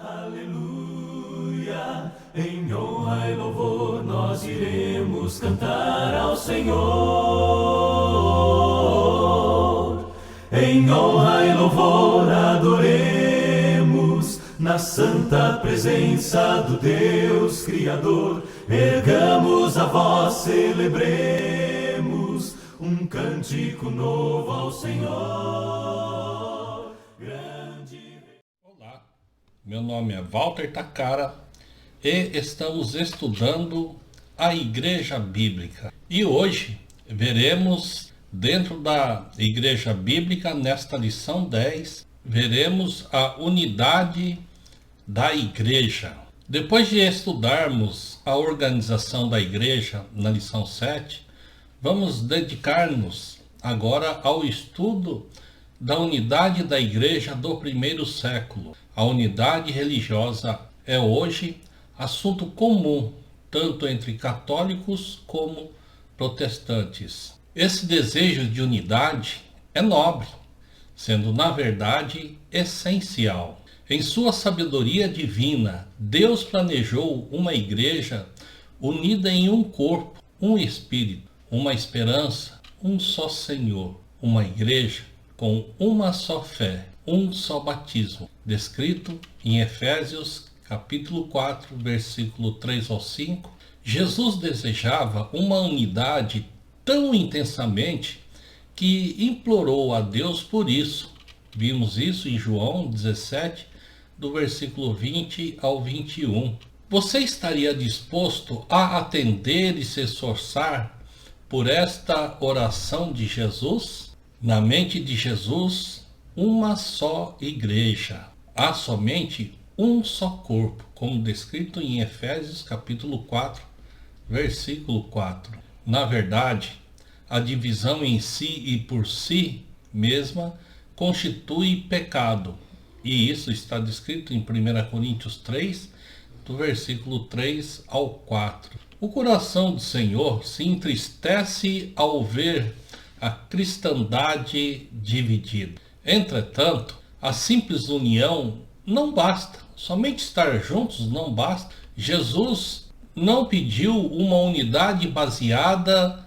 Aleluia, em honra e louvor nós iremos cantar ao Senhor. Em honra e louvor adoremos na santa presença do Deus Criador. Ergamos a voz, celebremos um cântico novo ao Senhor. Olá, meu nome é Walter Takara e estamos estudando a Igreja Bíblica. E hoje veremos, dentro da Igreja Bíblica, nesta lição 10, veremos a unidade da Igreja. Depois de estudarmos a organização da Igreja na lição 7, vamos dedicar-nos agora ao estudo da unidade da Igreja do primeiro século. A unidade religiosa é hoje assunto comum, tanto entre católicos como protestantes. Esse desejo de unidade é nobre, sendo na verdade essencial. Em sua sabedoria divina, Deus planejou uma igreja unida em um corpo, um espírito, uma esperança, um só Senhor, uma igreja com uma só fé, um só batismo, descrito em Efésios capítulo 4, versículo 3 ao 5. Jesus desejava uma unidade tão intensamente que implorou a Deus por isso. Vimos isso em João 17, do versículo 20 ao 21. Você estaria disposto a atender e se esforçar por esta oração de Jesus? Na mente de Jesus, uma só igreja. Há somente um só corpo, como descrito em Efésios capítulo 4, versículo 4. Na verdade, a divisão em si e por si mesma constitui pecado. E isso está descrito em 1 Coríntios 3, do versículo 3 ao 4. O coração do Senhor se entristece ao ver a cristandade dividida. Entretanto, a simples união não basta. Somente estar juntos não basta. Jesus não pediu uma unidade baseada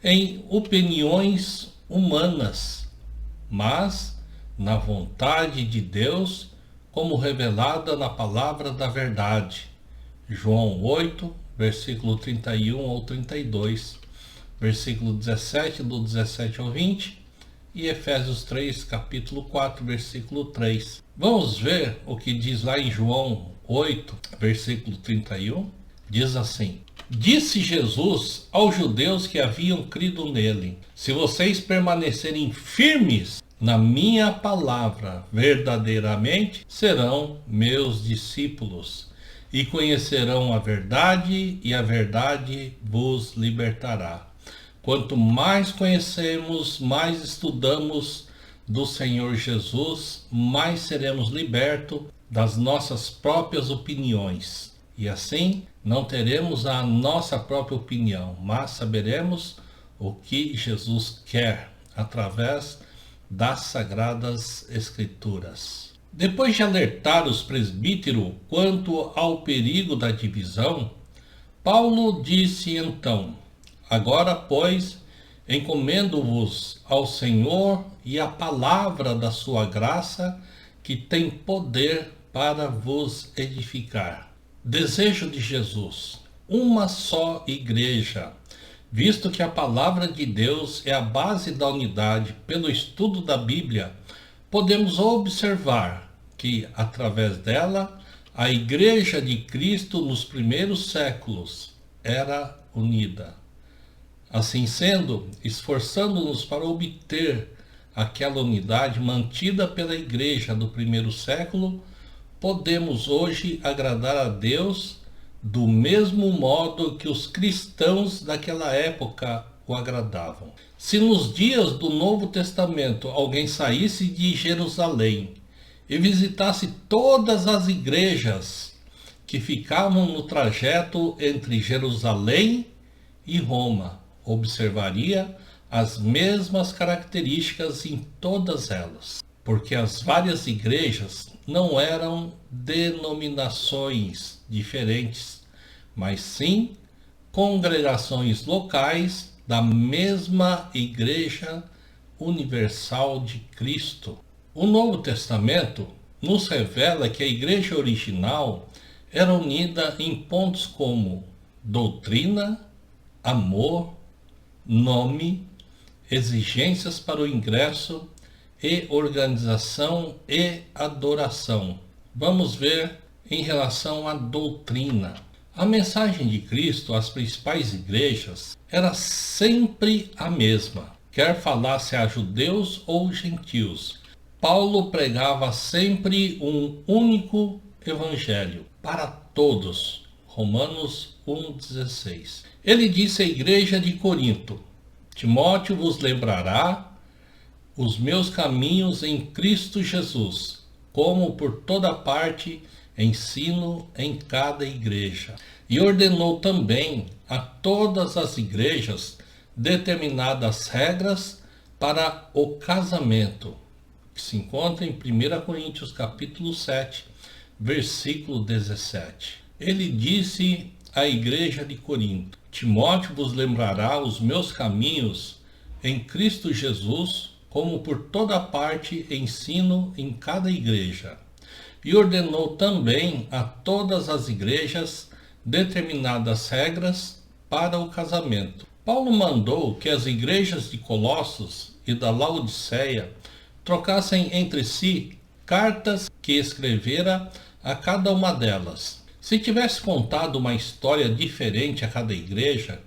em opiniões humanas, mas na vontade de Deus, como revelada na palavra da verdade. João 8, versículo 31 ao 32, versículo 17, do 17 ao 20, e Efésios 3, capítulo 4, versículo 3. Vamos ver o que diz lá em João 8, versículo 31. Diz assim: Disse Jesus aos judeus que haviam crido nele: se vocês permanecerem firmes na minha palavra, verdadeiramente serão meus discípulos, e conhecerão a verdade, e a verdade vos libertará. Quanto mais conhecemos, mais estudamos do Senhor Jesus, mais seremos libertos das nossas próprias opiniões. E assim, não teremos a nossa própria opinião, mas saberemos o que Jesus quer através das Sagradas Escrituras. Depois de alertar os presbíteros quanto ao perigo da divisão, Paulo disse então: agora, pois, encomendo-vos ao Senhor e à palavra da sua graça, que tem poder para vos edificar. Desejo de Jesus: uma só igreja. Visto que a palavra de Deus é a base da unidade, pelo estudo da Bíblia, podemos observar que, através dela, a Igreja de Cristo nos primeiros séculos era unida. Assim sendo, esforçando-nos para obter aquela unidade mantida pela Igreja do primeiro século, podemos hoje agradar a Deus do mesmo modo que os cristãos daquela época o agradavam. Se nos dias do Novo Testamento alguém saísse de Jerusalém e visitasse todas as igrejas que ficavam no trajeto entre Jerusalém e Roma, observaria as mesmas características em todas elas, porque as várias igrejas não eram denominações diferentes, mas sim congregações locais da mesma Igreja Universal de Cristo. O Novo Testamento nos revela que a igreja original era unida em pontos como doutrina, amor, nome, exigências para o ingresso e organização e adoração. Vamos ver em relação à doutrina. A mensagem de Cristo às principais igrejas era sempre a mesma, quer falasse a judeus ou gentios. Paulo pregava sempre um único evangelho para todos. Romanos 1,16. Ele disse à igreja de Corinto: Timóteo vos lembrará os meus caminhos em Cristo Jesus, como por toda parte ensino em cada igreja. E ordenou também a todas as igrejas determinadas regras para o casamento, que se encontra em 1 Coríntios capítulo 7, versículo 17. Ele disse à igreja de Corinto: Timóteo vos lembrará os meus caminhos em Cristo Jesus, como por toda parte ensino em cada igreja. E ordenou também a todas as igrejas determinadas regras para o casamento. Paulo mandou que as igrejas de Colossos e da Laodiceia trocassem entre si cartas que escrevera a cada uma delas. Se tivesse contado uma história diferente a cada igreja,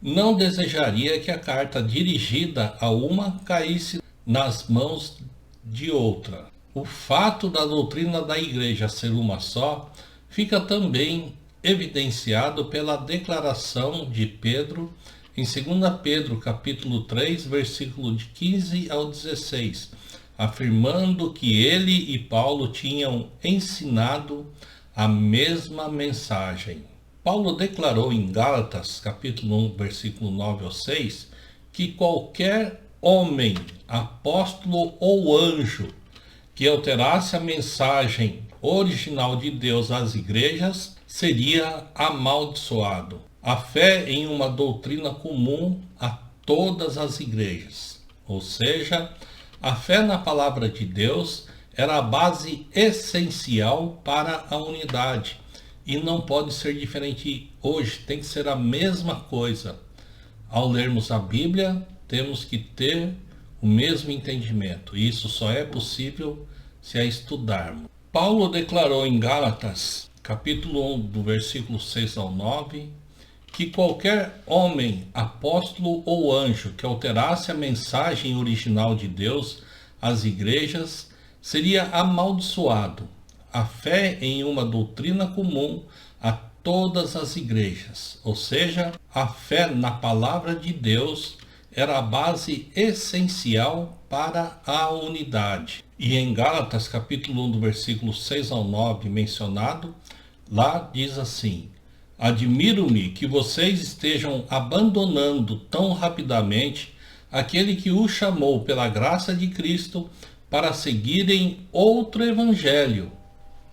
não desejaria que a carta dirigida a uma caísse nas mãos de outra. O fato da doutrina da igreja ser uma só fica também evidenciado pela declaração de Pedro em 2 Pedro capítulo 3, versículo de 15 ao 16, afirmando que ele e Paulo tinham ensinado a mesma mensagem. Paulo declarou em Gálatas capítulo 1, versículo 9 ao 6, que qualquer homem, apóstolo ou anjo que alterasse a mensagem original de Deus às igrejas seria amaldiçoado. A fé em uma doutrina comum a todas as igrejas, ou seja, a fé na palavra de Deus era a base essencial para a unidade e não pode ser diferente hoje, tem que ser a mesma coisa. Ao lermos a Bíblia, temos que ter o mesmo entendimento, e isso só é possível se a estudarmos. Paulo declarou em Gálatas, capítulo 1, do versículo 6 ao 9, que qualquer homem, apóstolo ou anjo que alterasse a mensagem original de Deus às igrejas seria amaldiçoado. A fé em uma doutrina comum a todas as igrejas, ou seja, a fé na palavra de Deus, era a base essencial para a unidade. E em Gálatas capítulo 1, do versículo 6 ao 9 mencionado, lá diz assim: admiro-me que vocês estejam abandonando tão rapidamente aquele que os chamou pela graça de Cristo para seguirem outro evangelho,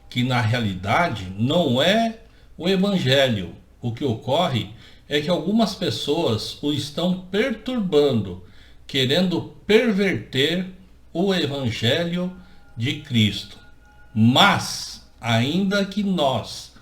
que na realidade não é o evangelho. O que ocorre é que algumas pessoas o estão perturbando, querendo perverter o evangelho de Cristo. Mas, ainda que nós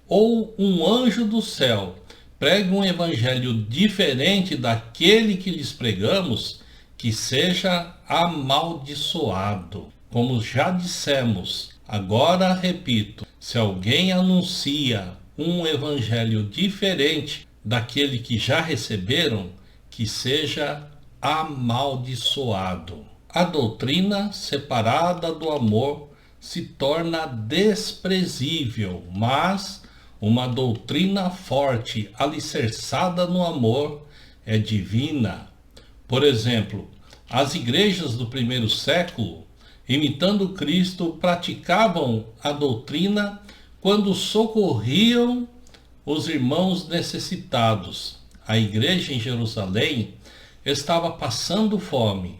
ou um anjo do céu pregue um evangelho diferente daquele que lhes pregamos, que seja amaldiçoado. Como já dissemos, agora repito, se alguém anuncia um evangelho diferente daquele que já receberam, que seja amaldiçoado. A doutrina separada do amor se torna desprezível, mas uma doutrina forte, alicerçada no amor, é divina. Por exemplo, as igrejas do primeiro século, imitando Cristo, praticavam a doutrina quando socorriam os irmãos necessitados. A igreja em Jerusalém estava passando fome.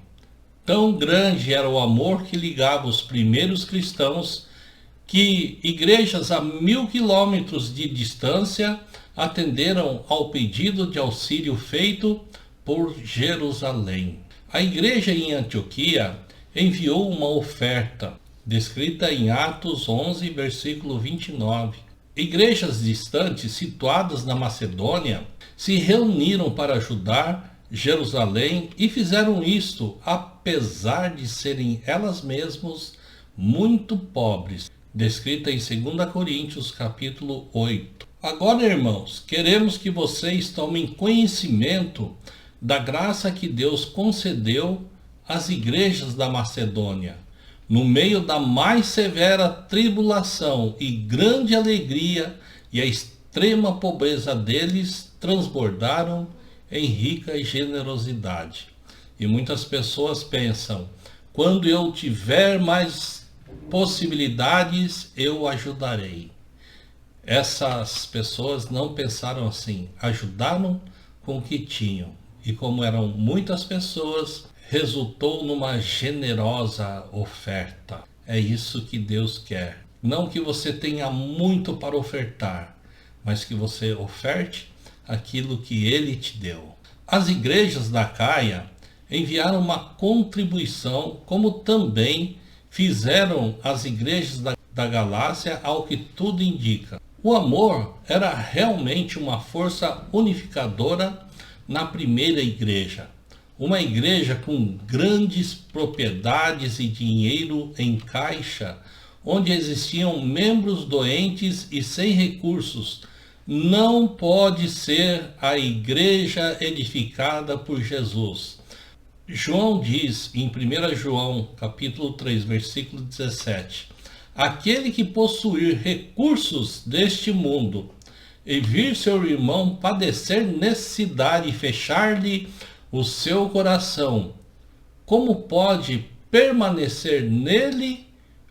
Tão grande era o amor que ligava os primeiros cristãos que igrejas a 1000 quilômetros de distância atenderam ao pedido de auxílio feito por Jerusalém. A igreja em Antioquia enviou uma oferta, descrita em Atos 11, versículo 29. Igrejas distantes situadas na Macedônia se reuniram para ajudar Jerusalém e fizeram isto apesar de serem elas mesmas muito pobres, descrita em 2 Coríntios capítulo 8. Agora, irmãos, queremos que vocês tomem conhecimento da graça que Deus concedeu às igrejas da Macedônia. No meio da mais severa tribulação e grande alegria, e a extrema pobreza deles transbordaram em rica generosidade. E muitas pessoas pensam, quando eu tiver mais possibilidades, eu ajudarei. Essas pessoas não pensaram assim, ajudaram com o que tinham. E como eram muitas pessoas, resultou numa generosa oferta. É isso que Deus quer. Não que você tenha muito para ofertar, mas que você oferte aquilo que Ele te deu. As igrejas da Caia enviaram uma contribuição, como também fizeram as igrejas da Galácia, ao que tudo indica. O amor era realmente uma força unificadora na primeira igreja. Uma igreja com grandes propriedades e dinheiro em caixa, onde existiam membros doentes e sem recursos, não pode ser a igreja edificada por Jesus. João diz em 1 João capítulo 3, versículo 17, aquele que possuir recursos deste mundo e vir seu irmão padecer necessidade e fechar-lhe o seu coração, como pode permanecer nele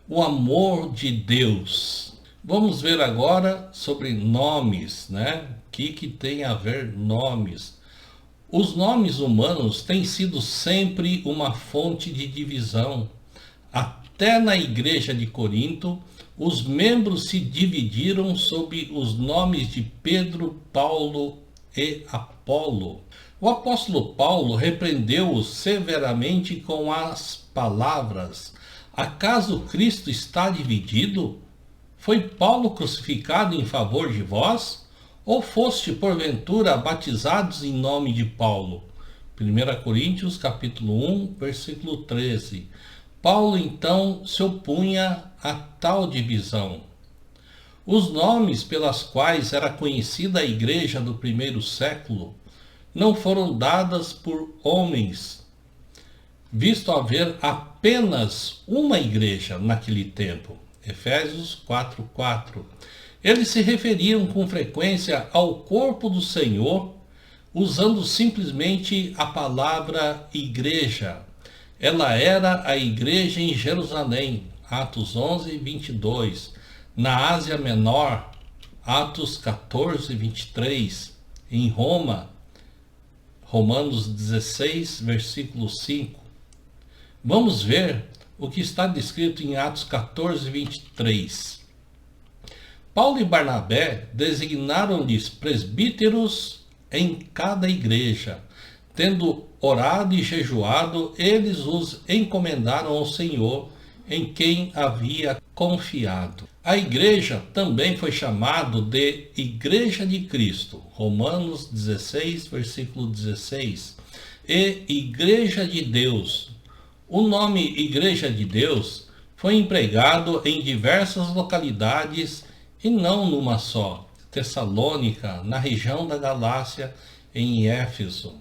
o amor de Deus? Vamos ver agora sobre nomes, né? O que tem a ver nomes? Os nomes humanos têm sido sempre uma fonte de divisão. Até na igreja de Corinto, os membros se dividiram sob os nomes de Pedro, Paulo e Apolo. O apóstolo Paulo repreendeu-os severamente com as palavras: acaso Cristo está dividido? Foi Paulo crucificado em favor de vós? Ou foste porventura batizados em nome de Paulo? 1 Coríntios capítulo 1, versículo 13. Paulo então se opunha a tal divisão. Os nomes pelas quais era conhecida a igreja do primeiro século não foram dadas por homens, visto haver apenas uma igreja naquele tempo. Efésios 4:4. Eles se referiam com frequência ao corpo do Senhor, usando simplesmente a palavra igreja. Ela era a igreja em Jerusalém, Atos 11, 22. Na Ásia Menor, Atos 14, 23. Em Roma, Romanos 16, versículo 5. Vamos ver o que está descrito em Atos 14, 23. Paulo e Barnabé designaram-lhes presbíteros em cada igreja. Tendo orado e jejuado, eles os encomendaram ao Senhor, em quem havia confiado. A igreja também foi chamada de Igreja de Cristo, Romanos 16, versículo 16, e Igreja de Deus. O nome Igreja de Deus foi empregado em diversas localidades e não numa só: Tessalônica, na região da Galácia, em Éfeso.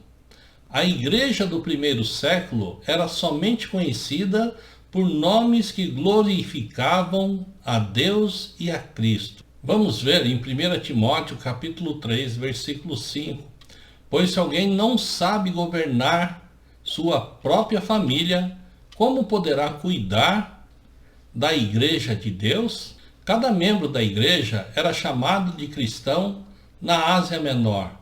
A igreja do primeiro século era somente conhecida por nomes que glorificavam a Deus e a Cristo. Vamos ver em 1 Timóteo capítulo 3, versículo 5. Pois se alguém não sabe governar sua própria família, como poderá cuidar da igreja de Deus? Cada membro da igreja era chamado de cristão na Ásia Menor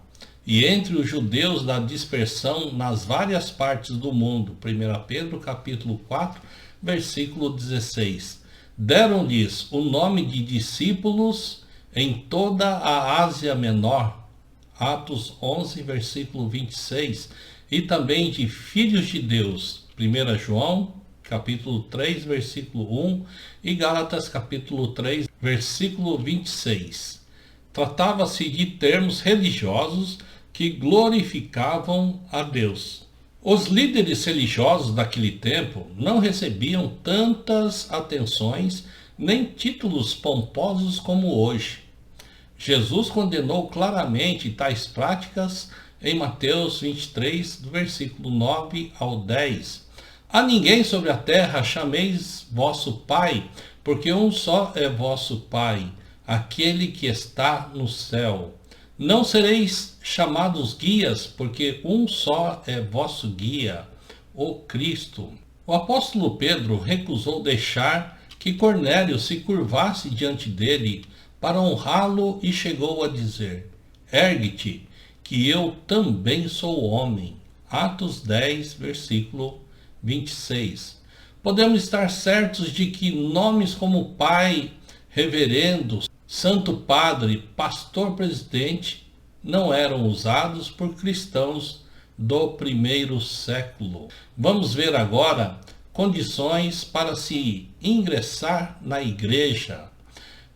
e entre os judeus da dispersão nas várias partes do mundo. 1 Pedro capítulo 4, versículo 16. Deram-lhes o nome de discípulos em toda a Ásia Menor, Atos 11, versículo 26, e também de filhos de Deus, 1 João, capítulo 3, versículo 1, e Gálatas, capítulo 3, versículo 26. Tratava-se de termos religiosos que glorificavam a Deus. Os líderes religiosos daquele tempo não recebiam tantas atenções nem títulos pomposos como hoje. Jesus condenou claramente tais práticas em Mateus 23, do versículo 9 ao 10. A ninguém sobre a terra chameis vosso Pai, porque um só é vosso Pai, aquele que está no céu. Não sereis chamados guias, porque um só é vosso guia, o Cristo. O apóstolo Pedro recusou deixar que Cornélio se curvasse diante dele para honrá-lo e chegou a dizer: ergue-te, que eu também sou homem. Atos 10, versículo 26. Podemos estar certos de que nomes como Pai, Reverendo, Santo Padre, Pastor Presidente não eram usados por cristãos do primeiro século. Vamos ver agora condições para se ingressar na igreja.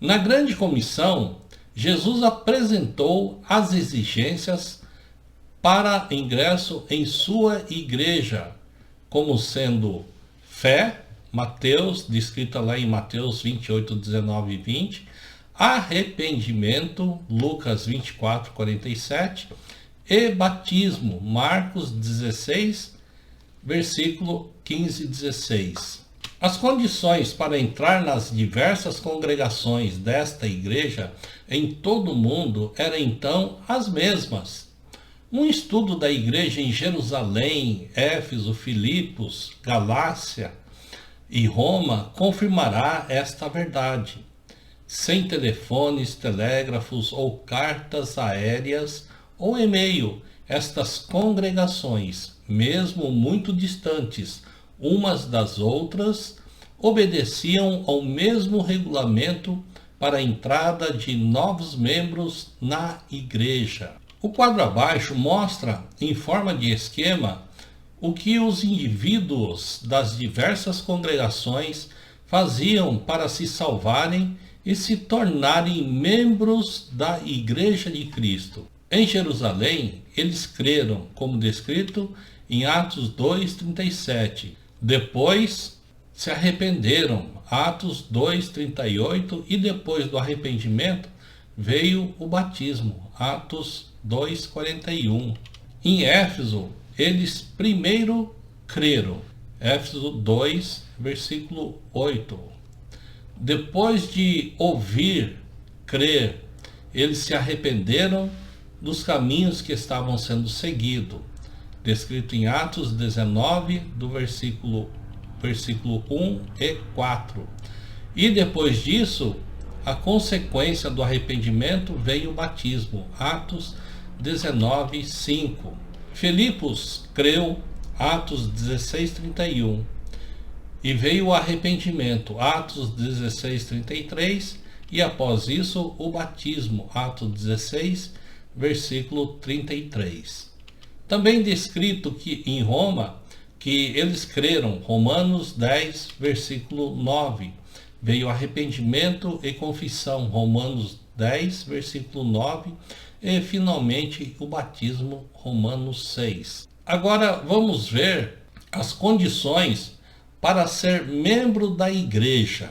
Na grande comissão, Jesus apresentou as exigências para ingresso em sua igreja, como sendo fé, Mateus, descrita lá em Mateus 28, 19 e 20, arrependimento, Lucas 24, 47, e batismo, Marcos 16, versículo 15 e 16. As condições para entrar nas diversas congregações desta igreja em todo o mundo eram então as mesmas. Um estudo da igreja em Jerusalém, Éfeso, Filipos, Galácia e Roma confirmará esta verdade. Sem telefones, telégrafos ou cartas aéreas ou e-mail, estas congregações, mesmo muito distantes umas das outras, obedeciam ao mesmo regulamento para a entrada de novos membros na igreja. O quadro abaixo mostra, em forma de esquema, o que os indivíduos das diversas congregações faziam para se salvarem e se tornarem membros da Igreja de Cristo. Em Jerusalém, eles creram, como descrito em Atos 2:37. Depois se arrependeram, Atos 2:38, e depois do arrependimento veio o batismo, Atos 2:41. Em Éfeso, eles primeiro creram, Éfeso 2, versículo 8. Depois de ouvir, crer, eles se arrependeram dos caminhos que estavam sendo seguidos, descrito em Atos 19, do versículo 1 e 4. E depois disso, a consequência do arrependimento veio o batismo, Atos 19, 5. Filipos creu, Atos 16, 31. E veio o arrependimento, Atos 16, 33. E após isso, o batismo, Atos 16, versículo 33. Também descrito que em Roma, que eles creram, Romanos 10, versículo 9. Veio arrependimento e confissão, Romanos 10, versículo 9. E finalmente o batismo, Romanos 6. Agora vamos ver as condições para ser membro da igreja.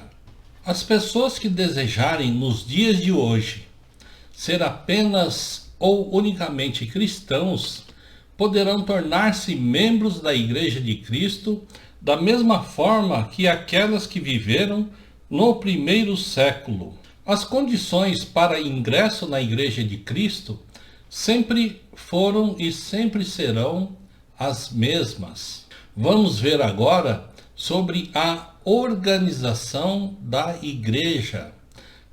As pessoas que desejarem nos dias de hoje ser apenas ou unicamente cristãos poderão tornar-se membros da Igreja de Cristo da mesma forma que aquelas que viveram no primeiro século. As condições para ingresso na Igreja de Cristo sempre foram e sempre serão as mesmas. Vamos ver agora sobre a organização da igreja.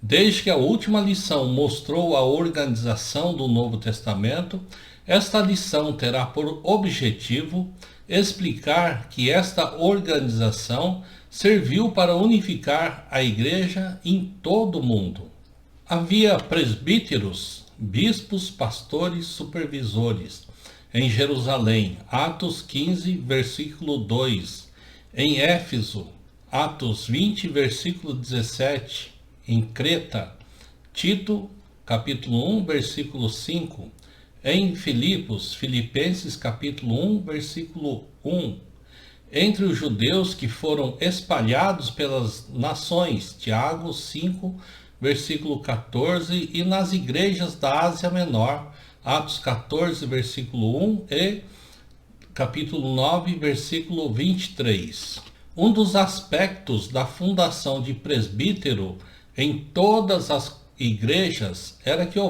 Desde que a última lição mostrou a organização do Novo Testamento, esta lição terá por objetivo explicar que esta organização serviu para unificar a igreja em todo o mundo. Havia presbíteros, bispos, pastores, supervisores em Jerusalém, Atos 15, versículo 2, em Éfeso, Atos 20, versículo 17, em Creta, Tito, capítulo 1, versículo 5, em Filipos, Filipenses, capítulo 1, versículo 1, entre os judeus que foram espalhados pelas nações, Tiago 5, versículo 14, e nas igrejas da Ásia Menor, Atos 14, versículo 1 e capítulo 9, versículo 23. Um dos aspectos da fundação de presbítero em todas as igrejas era que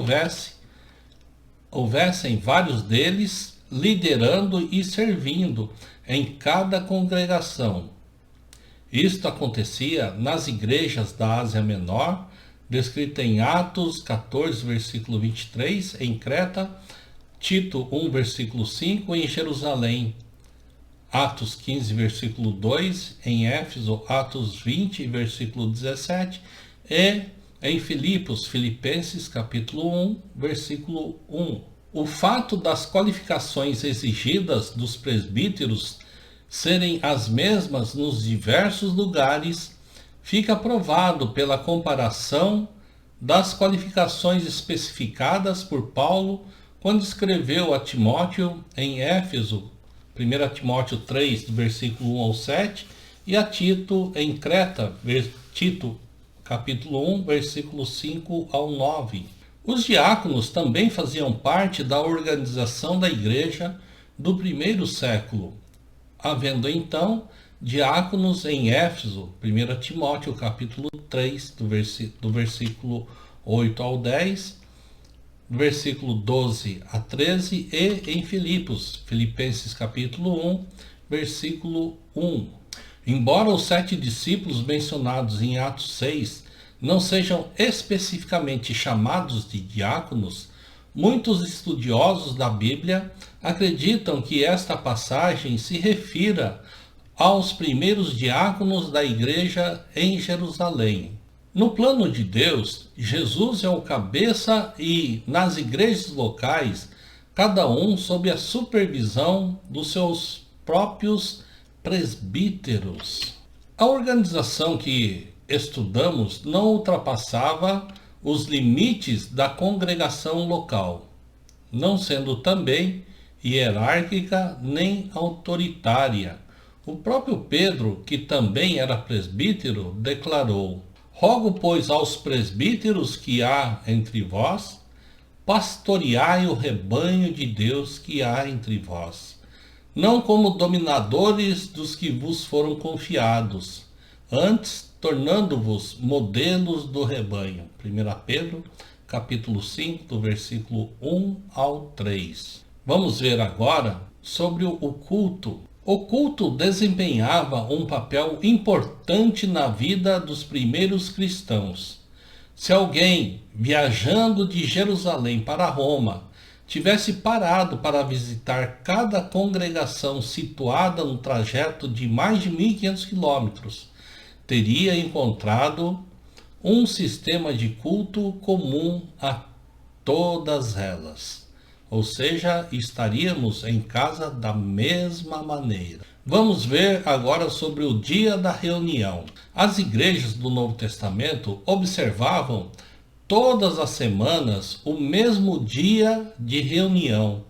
houvessem vários deles liderando e servindo em cada congregação. Isto acontecia nas igrejas da Ásia Menor, descrita em Atos 14, versículo 23, em Creta, Tito 1, versículo 5, em Jerusalém, Atos 15, versículo 2, em Éfeso, Atos 20, versículo 17, e em Filipos, Filipenses, capítulo 1, versículo 1. O fato das qualificações exigidas dos presbíteros serem as mesmas nos diversos lugares fica provado pela comparação das qualificações especificadas por Paulo quando escreveu a Timóteo em Éfeso, 1 Timóteo 3, do versículo 1 ao 7, e a Tito em Creta, Tito, capítulo 1, versículo 5 ao 9. Os diáconos também faziam parte da organização da igreja do primeiro século, havendo então diáconos em Éfeso, 1 Timóteo capítulo 3, do versículo 8 ao 10, do versículo 12 a 13, e em Filipos, Filipenses capítulo 1, versículo 1. Embora os 7 discípulos mencionados em Atos 6 não sejam especificamente chamados de diáconos, muitos estudiosos da Bíblia acreditam que esta passagem se refira aos primeiros diáconos da igreja em Jerusalém. No plano de Deus, Jesus é o cabeça e, nas igrejas locais, cada um sob a supervisão dos seus próprios presbíteros. A organização que estudamos não ultrapassava os limites da congregação local, não sendo também hierárquica nem autoritária. O próprio Pedro, que também era presbítero, declarou: rogo, pois, aos presbíteros que há entre vós, pastoreai o rebanho de Deus que há entre vós, não como dominadores dos que vos foram confiados, antes tornando-vos modelos do rebanho. 1 Pedro, capítulo 5, do versículo 1 ao 3. Vamos ver agora sobre o culto. O culto desempenhava um papel importante na vida dos primeiros cristãos. Se alguém, viajando de Jerusalém para Roma, tivesse parado para visitar cada congregação situada no trajeto de mais de 1.500 quilômetros, teria encontrado um sistema de culto comum a todas elas. Ou seja, estaríamos em casa da mesma maneira. Vamos ver agora sobre o dia da reunião. As igrejas do Novo Testamento observavam todas as semanas o mesmo dia de reunião.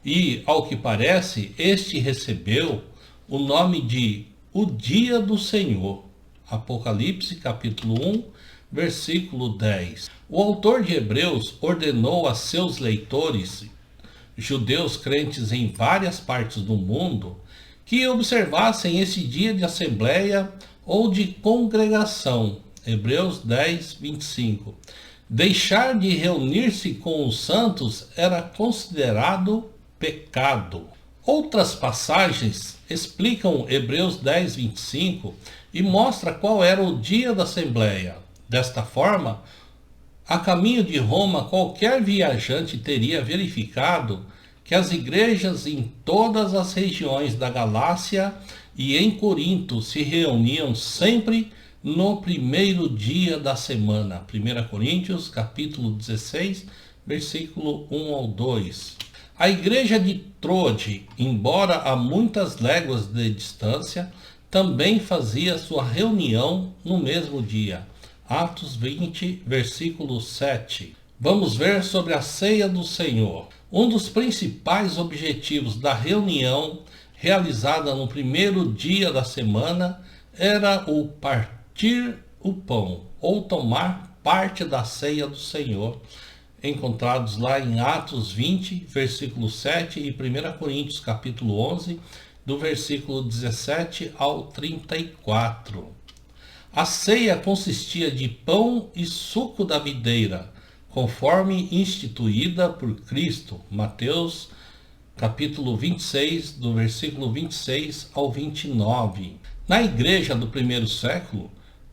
E, ao que parece, este recebeu o nome de o Dia do Senhor. Apocalipse capítulo 1, versículo 10. O autor de Hebreus ordenou a seus leitores, judeus crentes em várias partes do mundo, que observassem esse dia de assembleia ou de congregação. Hebreus 10, 25. Deixar de reunir-se com os santos era considerado pecado. Outras passagens explicam Hebreus 10, 25 e mostra qual era o dia da assembleia. Desta forma, a caminho de Roma, qualquer viajante teria verificado que as igrejas em todas as regiões da Galácia e em Corinto se reuniam sempre no primeiro dia da semana. 1 Coríntios, capítulo 16, versículo 1 ao 2. A igreja de Troade, embora a muitas léguas de distância, também fazia sua reunião no mesmo dia. Atos 20, versículo 7. Vamos ver sobre a ceia do Senhor. Um dos principais objetivos da reunião realizada no primeiro dia da semana era o partir o pão, ou tomar parte da ceia do Senhor, encontrados lá em Atos 20, versículo 7 e 1 Coríntios, capítulo 11, do versículo 17 ao 34. A ceia consistia de pão e suco da videira, conforme instituída por Cristo. Mateus, capítulo 26, do versículo 26 ao 29. Na igreja do primeiro século,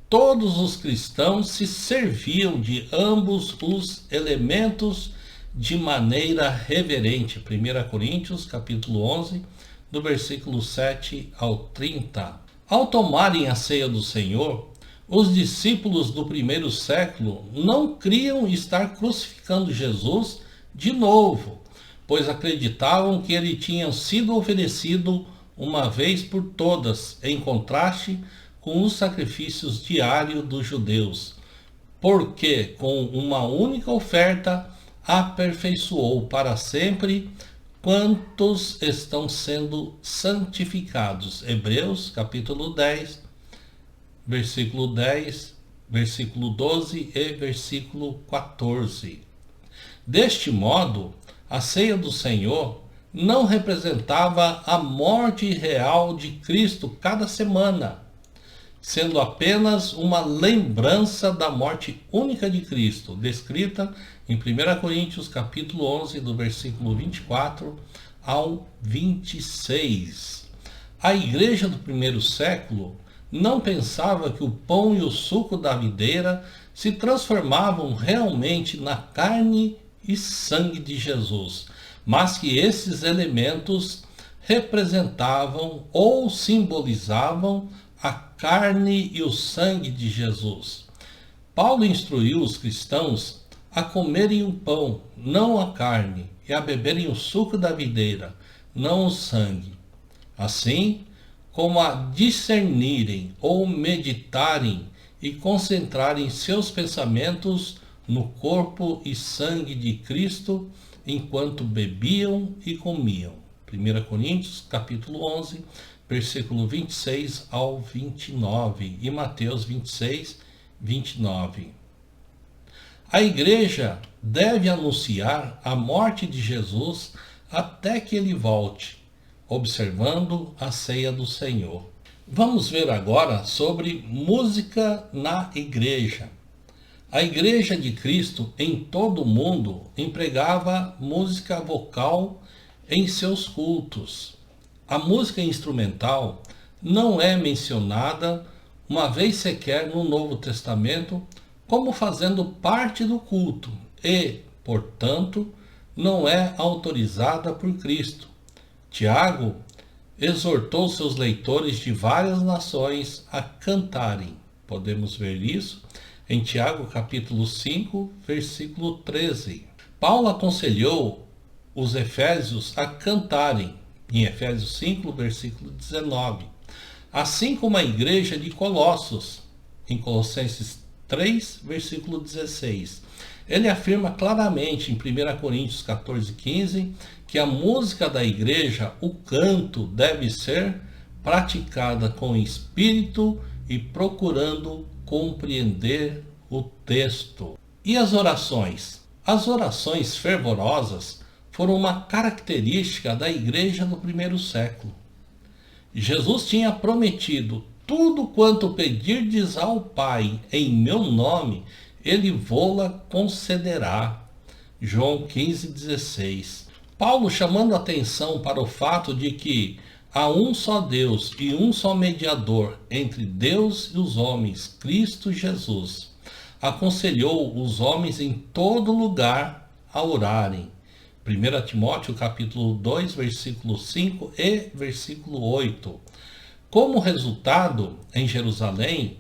todos os cristãos se serviam de ambos os elementos de maneira reverente. 1 Coríntios, capítulo 11, do versículo 7 ao 30. Ao tomarem a ceia do Senhor, os discípulos do primeiro século não criam estar crucificando Jesus de novo, pois acreditavam que ele tinha sido oferecido uma vez por todas, em contraste com os sacrifícios diários dos judeus, porque com uma única oferta aperfeiçoou para sempre quantos estão sendo santificados. Hebreus, capítulo 10, versículo 10, versículo 12 e versículo 14. Deste modo, a ceia do Senhor não representava a morte real de Cristo cada semana, sendo apenas uma lembrança da morte única de Cristo, descrita em 1 Coríntios capítulo 11, do versículo 24 ao 26. A igreja do primeiro século não pensava que o pão e o suco da videira se transformavam realmente na carne e sangue de Jesus, mas que esses elementos representavam ou simbolizavam a carne e o sangue de Jesus. Paulo instruiu os cristãos a comerem o pão, não a carne, e a beberem o suco da videira, não o sangue. Assim, como a discernirem ou meditarem e concentrarem seus pensamentos no corpo e sangue de Cristo enquanto bebiam e comiam. 1 Coríntios, capítulo 11, versículo 26 ao 29 e Mateus 26, 29. A igreja deve anunciar a morte de Jesus até que ele volte, observando a ceia do Senhor. Vamos ver agora sobre música na igreja. A igreja de Cristo em todo o mundo empregava música vocal em seus cultos. A música instrumental não é mencionada uma vez sequer no Novo Testamento como fazendo parte do culto e, portanto, não é autorizada por Cristo. Tiago exortou seus leitores de várias nações a cantarem. Podemos ver isso em Tiago capítulo 5, versículo 13. Paulo aconselhou os efésios a cantarem, em Efésios 5, versículo 19. Assim como a igreja de Colossos, em Colossenses 3, versículo 16. Ele afirma claramente em 1 Coríntios 14, 15, que a música da igreja, o canto, deve ser praticada com espírito e procurando compreender o texto. E as orações? As orações fervorosas foram uma característica da igreja do primeiro século. Jesus tinha prometido: tudo quanto pedirdes ao Pai em meu nome, ele vô-la concederá. João 15, 16. Paulo chamando atenção para o fato de que há um só Deus e um só mediador entre Deus e os homens, Cristo Jesus, aconselhou os homens em todo lugar a orarem. 1 Timóteo capítulo 2, versículo 5 e versículo 8. Como resultado, em Jerusalém,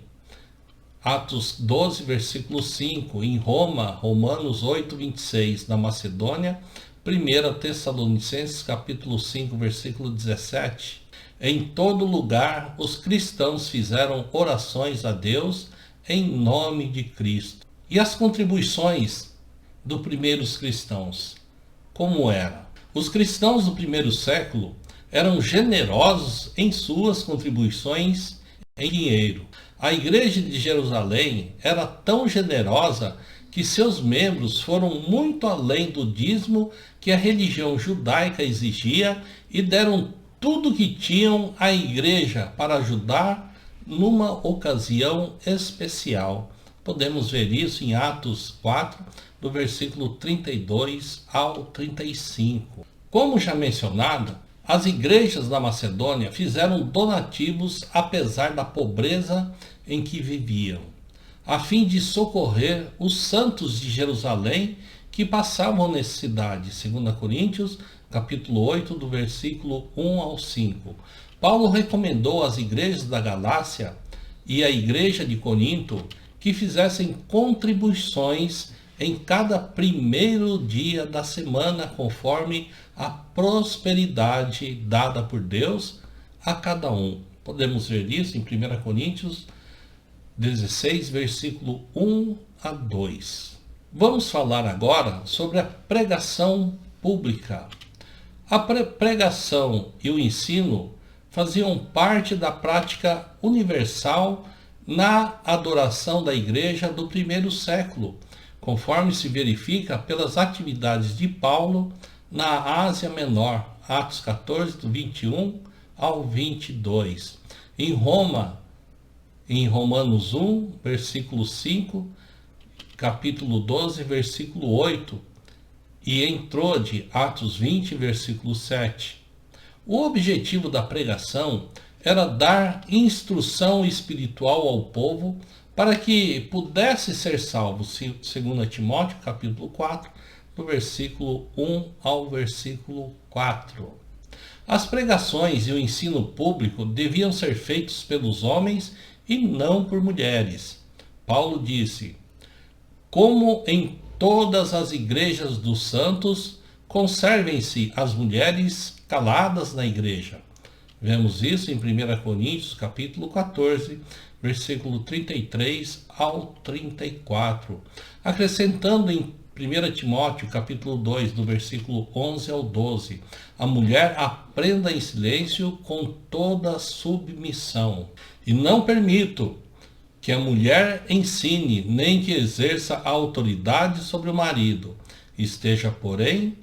Atos 12, versículo 5, em Roma, Romanos 8, 26, na Macedônia, 1 Tessalonicenses, capítulo 5, versículo 17. Em todo lugar, os cristãos fizeram orações a Deus em nome de Cristo. E as contribuições dos primeiros cristãos, como era? Os cristãos do primeiro século eram generosos em suas contribuições em dinheiro. A igreja de Jerusalém era tão generosa que seus membros foram muito além do dízimo que a religião judaica exigia e deram tudo que tinham à igreja para ajudar numa ocasião especial. Podemos ver isso em Atos 4, do versículo 32 ao 35. Como já mencionado, as igrejas da Macedônia fizeram donativos apesar da pobreza em que viviam, a fim de socorrer os santos de Jerusalém que passavam necessidade. 2 Coríntios, capítulo 8, do versículo 1 ao 5. Paulo recomendou às igrejas da Galácia e à igreja de Corinto que fizessem contribuições em cada primeiro dia da semana, conforme a prosperidade dada por Deus a cada um. Podemos ver isso em 1 Coríntios 16, versículo 1 a 2. Vamos falar agora sobre a pregação pública. A pregação e o ensino faziam parte da prática universal na adoração da igreja do primeiro século, conforme se verifica pelas atividades de Paulo na Ásia Menor, Atos 14, do 21 ao 22. Em Roma, em Romanos 1, versículo 5, capítulo 12, versículo 8, e em Trode, Atos 20, versículo 7. O objetivo da pregação era dar instrução espiritual ao povo para que pudesse ser salvo, 2 Timóteo, capítulo 4, do versículo 1 ao versículo 4. As pregações e o ensino público deviam ser feitos pelos homens e não por mulheres. Paulo disse: como em todas as igrejas dos santos, conservem-se as mulheres caladas na igreja. Vemos isso em 1 Coríntios, capítulo 14, versículo 33 ao 34. Acrescentando em 1 Timóteo, capítulo 2, do versículo 11 ao 12. A mulher aprenda em silêncio com toda submissão. E não permito que a mulher ensine, nem que exerça a autoridade sobre o marido. Esteja, porém,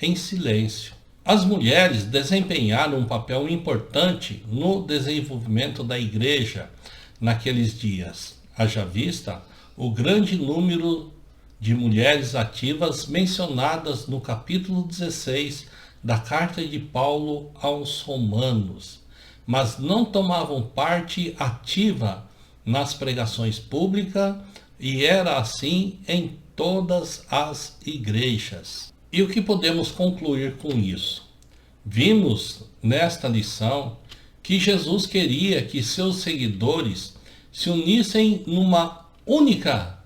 em silêncio. As mulheres desempenharam um papel importante no desenvolvimento da igreja naqueles dias. Haja vista o grande número de mulheres ativas mencionadas no capítulo 16 da carta de Paulo aos Romanos, mas não tomavam parte ativa nas pregações públicas, e era assim em todas as igrejas. E o que podemos concluir com isso? Vimos nesta lição que Jesus queria que seus seguidores se unissem numa única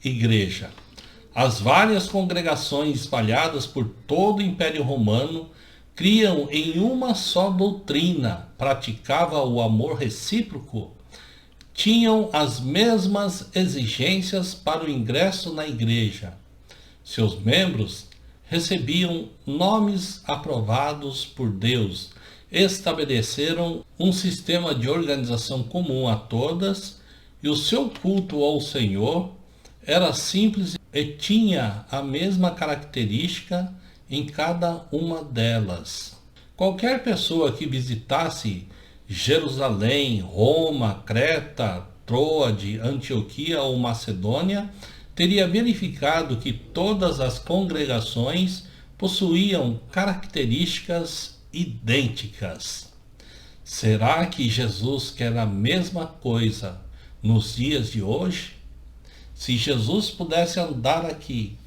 igreja. As várias congregações espalhadas por todo o Império Romano criam em uma só doutrina, praticava o amor recíproco, tinham as mesmas exigências para o ingresso na igreja. Seus membros recebiam nomes aprovados por Deus, estabeleceram um sistema de organização comum a todas, e o seu culto ao Senhor era simples e tinha a mesma característica em cada uma delas. Qualquer pessoa que visitasse Jerusalém, Roma, Creta, Troade, Antioquia ou Macedônia teria verificado que todas as congregações possuíam características idênticas. Será que Jesus quer a mesma coisa nos dias de hoje? Se Jesus pudesse andar aqui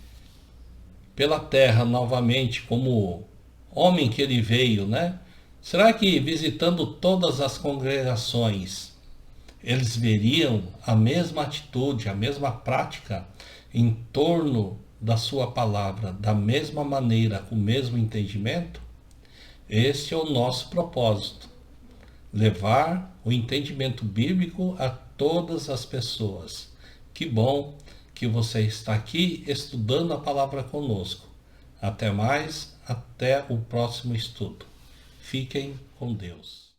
pela terra novamente como homem que ele veio, Será que visitando todas as congregações, eles veriam a mesma atitude, a mesma prática em torno da sua palavra, da mesma maneira, com o mesmo entendimento? Este é o nosso propósito, levar o entendimento bíblico a todas as pessoas. Que bom que você está aqui estudando a palavra conosco. Até mais, até o próximo estudo. Fiquem com Deus.